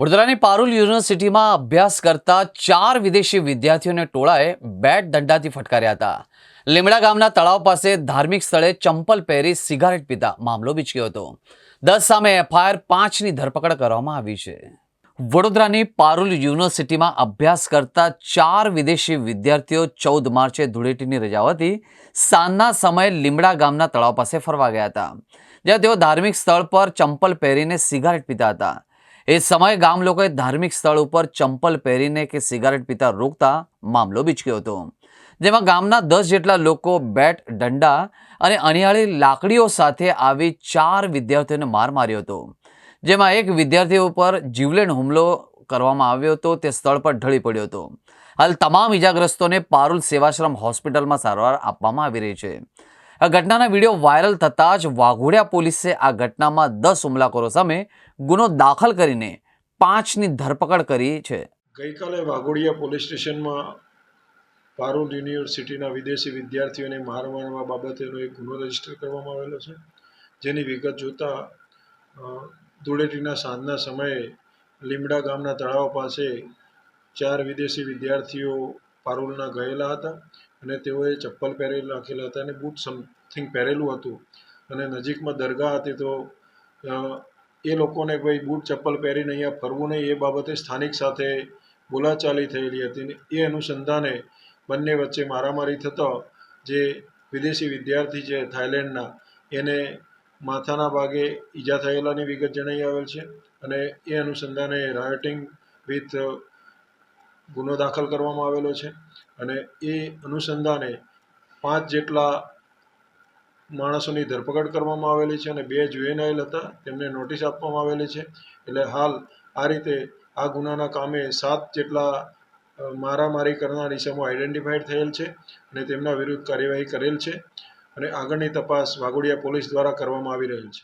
વડોદરાની પારુલ યુનિવર્સિટીમાં અભ્યાસ કરતા 4 વિદેશી વિદ્યાર્થીઓને ટોળાએ બેટ દંડાથી ફટકાર્યા હતા. લીમડા ગામના તળાવ પાસે ધાર્મિક સ્થળે ચંપલ પહેરી સિગારેટ પીતા મામલો બીચક્યો હતો. 10 સામે એફઆઈઆર 5ની ધરપકડ કરવામાં આવી છે. વડોદરાની પારુલ યુનિવર્સિટીમાં અભ્યાસ કરતા 4 વિદેશી વિદ્યાર્થીઓ 14 માર્ચે ધૂળેટીની રજાઓ હતી સાંજના સમયે લીમડા ગામના તળાવ પાસે ફરવા ગયા હતા, જ્યાં તેઓ ધાર્મિક સ્થળ પર ચંપલ પહેરીને સિગારેટ પીતા હતા. એ સમયે ગામ લોકોએ ધાર્મિક સ્થળ ઉપર ચંપલ પહેરીને કે સિગારેટ પીતા રોકતા મામલો બીચક્યો હતો, જેમાં ગામના 10 જેટલા લોકો બેટ, દંડા અને અણિયાળી લાકડીઓ સાથે આવી 4 વિદ્યાર્થીઓને માર માર્યો હતો, જેમાં એક વિદ્યાર્થી ઉપર જીવલેણ હુમલો કરવામાં આવ્યો હતો. તે સ્થળ પર ઢળી પડ્યો હતો. હાલ તમામ ઇજાગ્રસ્તોને પારુલ સેવાશ્રમ હોસ્પિટલમાં સારવાર આપવામાં આવી રહી છે. આ ઘટનાના વિડીયો વાયરલ થતાં જ વાઘોડિયા પોલીસે આ ઘટનામાં 10 હુમલાખોરો સામે ગુનો દાખલ કરીને 5ની ધરપકડ કરી છે. ગઈકાલે વાઘોડિયા પોલીસ સ્ટેશનમાં પારુલ યુનિવર્સિટીના વિદેશી વિદ્યાર્થીઓને માર મારવા બાબતેનો એક ગુનો રજીસ્ટર કરવામાં આવેલો છે. જેની વિગત જોતા ધૂળેટીના સાંજના સમયે લીમડા ગામના તળાવ પાસે 4 વિદેશી વિદ્યાર્થીઓ પારુલના ગયેલા હતા અને તેઓએ ચપ્પલ પહેરેલા રાખેલા હતા અને બૂટ સમથિંગ પહેરેલું હતું અને નજીકમાં દરગાહ હતી. તો એ લોકોને કોઈ બૂટ ચપ્પલ પહેરીને અહીંયા ફરવું નહીં એ બાબતે સ્થાનિક સાથે બોલાચાલી થયેલી હતી અને એ અનુસંધાને બંને વચ્ચે મારામારી થતાં જે વિદેશી વિદ્યાર્થી છે થાઈલેન્ડના, એને માથાના ભાગે ઈજા થયેલાની વિગત જણાઈ આવેલ છે અને એ અનુસંધાને રાયોટિંગ વિથ ગુનો દાખલ કરવામાં આવેલો છે અને એ અનુસંધાને 5 જેટલા માણસોની ધરપકડ કરવામાં આવેલી છે અને 2 જુવેનાઇલ હતા, તેમને નોટિસ આપવામાં આવેલી છે. એટલે હાલ આ રીતે આ ગુનાના કામે 7 જેટલા મારામારી કરનાર ઇસમો આઈડેન્ટિફાઈડ થયેલ છે અને તેમના વિરુદ્ધ કાર્યવાહી કરેલ છે અને આગળની તપાસ વાઘોડિયા પોલીસ દ્વારા કરવામાં આવી રહેલ છે.